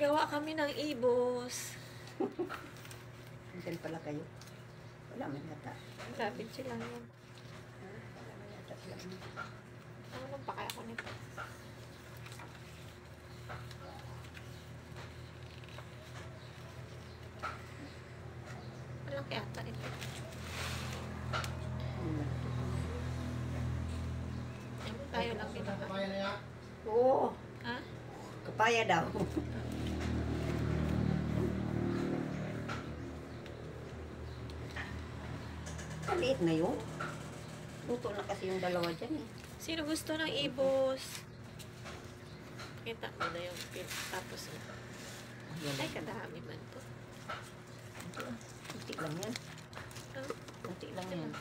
Gawa kami ng ibos. Diyan pala kayo. Wala man yata. Lapit sila yan. Wala man yata sila. Ano pa kaya ko nito? Malaki ata ito. Tayo lang din. Kapaya na yan? Oo. Ha? Kapaya daw. Maliit na yun. Luto na kasi yung dalawa dyan eh. Sino gusto ng ibos? Kita mo na yung pin. Tapos, ay, kadami man to. Kunti lang yan. Huh? Kunti lang yan.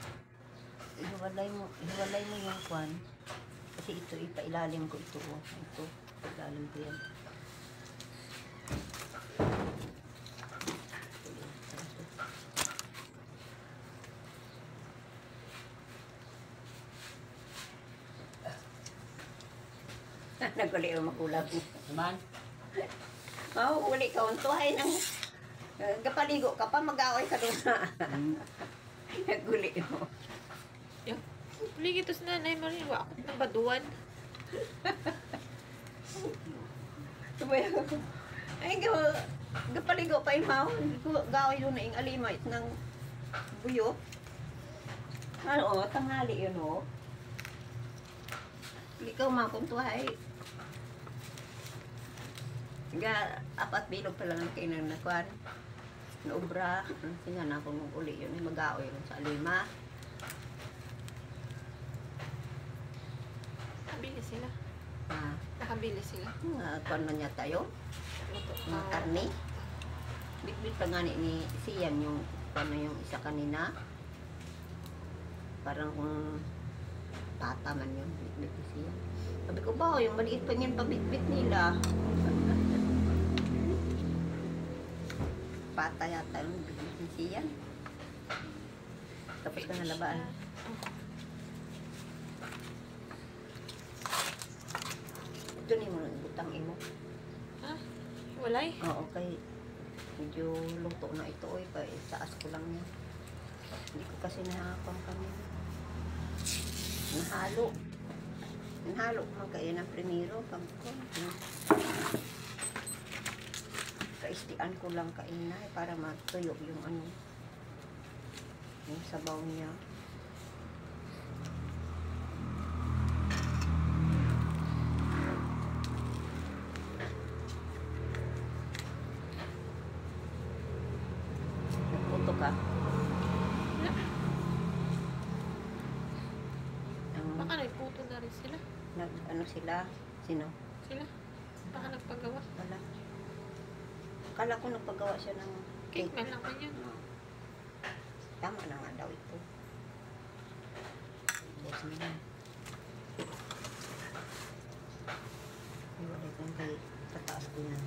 Hiwalay mo yung kwan. Kasi ito, ipailalim ko ito. Oh. Ito, ipailalim ko yan. Naguli yung makulang. Naman? Uli ka untuhay ng kapaligo ka pa, mag-away ka doon na. Naguli mo. Yung, ligit to si Nanay Marie. Wakot ng baduan. Ay, kapaligo pa yung mahon. Gaway doon na yung alimay ng buyo. Ano, tanghali yun o. Ikaw makuntuhay. Apat bilog pa lang kayo na nakuhan. Naubra. Sige na ako nung uli yun. Mag-aoy yun sa alima. Nakabili sila. Ah, Nakabili sila. kuhan man yata yun. Luto. Mga karne. Bit-bit pa nga ni Sian yung paano yung isa kanina. Parang kung pata man yun. Bit-bit ni Sian. Sabi ko ba, yung maliit pa yun pabit-bit nila. Pata yata yung bit-bit ni Sian. Tapos na nalabaan. Ito ni mo butang imo. Ha? Walay? Oo, kay medyo luto na ito oy, kay taas ko lang yan. Hindi ko kasi nahakam kami. Nahalo. Nahalo ko kaya ng primero pag ko. Kaistian ko lang kainay para matuyo yung ano. Yung sabaw niya. Nagpunto ka? Wala. Ang, Baka nagputo na rin sila. ano sila? Sino? Sila. Baka nagpagawa. Wala. Akala ko nagpagawa siya ng Cake man lang man yun. Tama na nga daw ito. Yes, man. Iwalay ko yung kay tataas ko yan.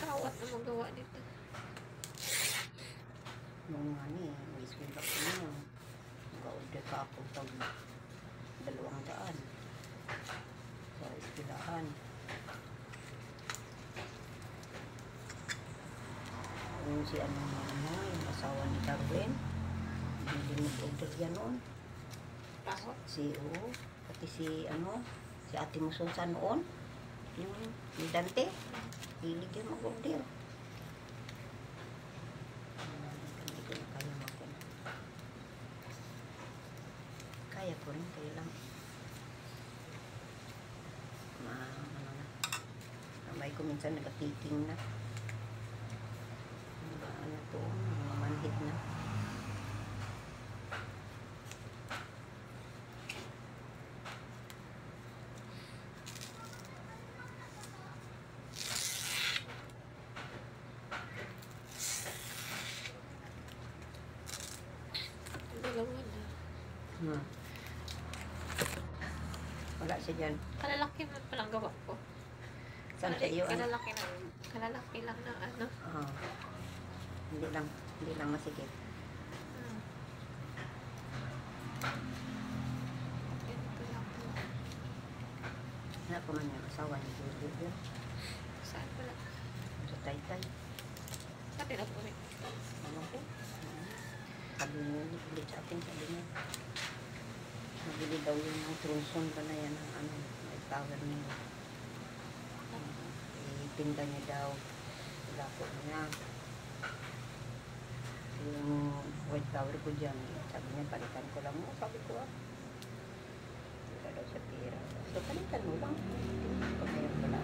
Kawat na magawa dito. Nung nga ni, may school ako niya. Mag-order ka ako pag 200 sa istilahan. Yung si ano yung asawa ni Darwin, hindi mag-order yan noon. Pakot. Si pati si si Ate Musunsa noon, yung ni Dante, hilig yung mag-order. Hindi ko na kaya mag-order. Kaya ko rin, kaya lang may ko minsan nagatiting na. Ano to, manhid na. Dalawa na. Wala siya dyan. Kalalaki man palang gawa ko. Saan siya iyo? Kalalaki lang na ano. Hindi lang masikip. pa man yung asawa ni Julie yun. Saan pala? Sa Taytay. Sa tinapuri. Ano ko? Sabi niya, ulit sa atin, sabi niya. Nabili daw yun ng trunson pa na yan, ng ano, may tower niya. Ipinda niya daw. Wala po niya. Yung white tower ko dyan, sabi niya, palitan ko lang mo. Sabi ko, wala daw sa pera. So, palitan mo lang. Pag mayroon pala.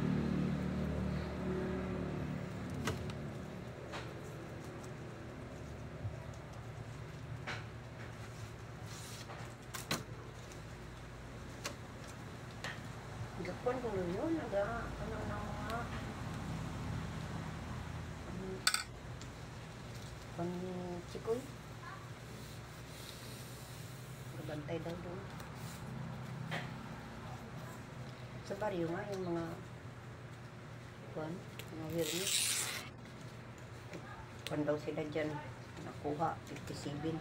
Gapon ko yun, ano ng mga chikoy. Nagbantay daw doon. Sa baryo nga, yung mga mga wirnis. Kwan daw sila dyan, nakuha, 57.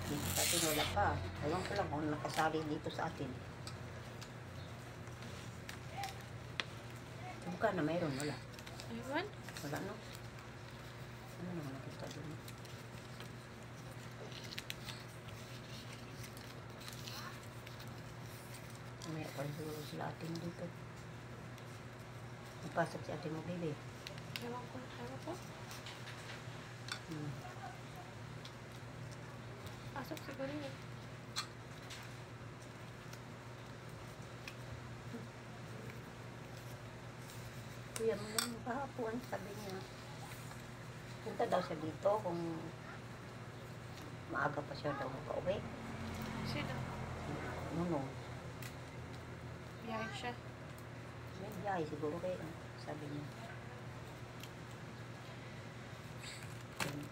Dito sa atin, wala pa. Alam ko lang kung nakasali dito sa atin. Buka na mayroon, wala. Ayun. Wala, no? Ano naman nakita doon? May ako siguro sila atin dito. Napasok si atin mo, baby. Ewan ko. Ewan ko. Pasok siguro yun. Kuya mo lang kahapon, sabi niya. Punta daw siya dito kung maaga pa siya daw makauwi. Sino? Nunong. Biyahe siya. May biyahe siguro kayo, sabi niya.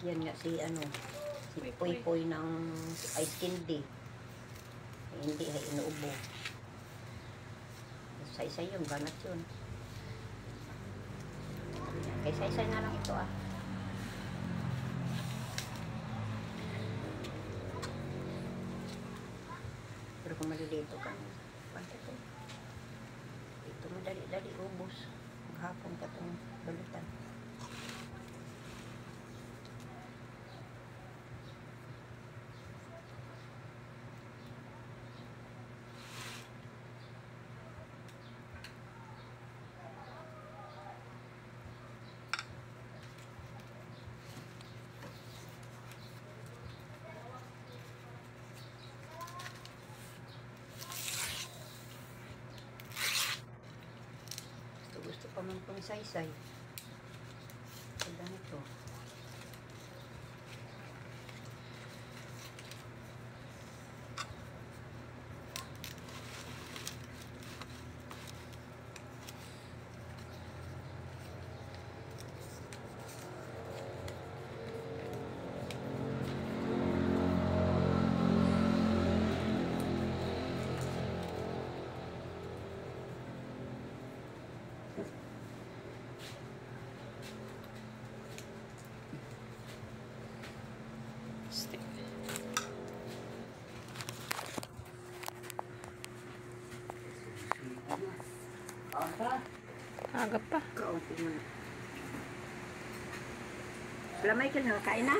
Yan nga si si Poy-Poy. Poy ng ice candy. Hindi ay inuubo. Say-say yun, banat yun. Kay say-say na lang ito Pero kung malilito ka, panta ko. Ito madali-dali ubos. Maghapon ka itong balutan. Gusto pa man pong saysay. Sa ganito. Stick. Aga pa. Kaunti mo na. Lamay ka na, kain na?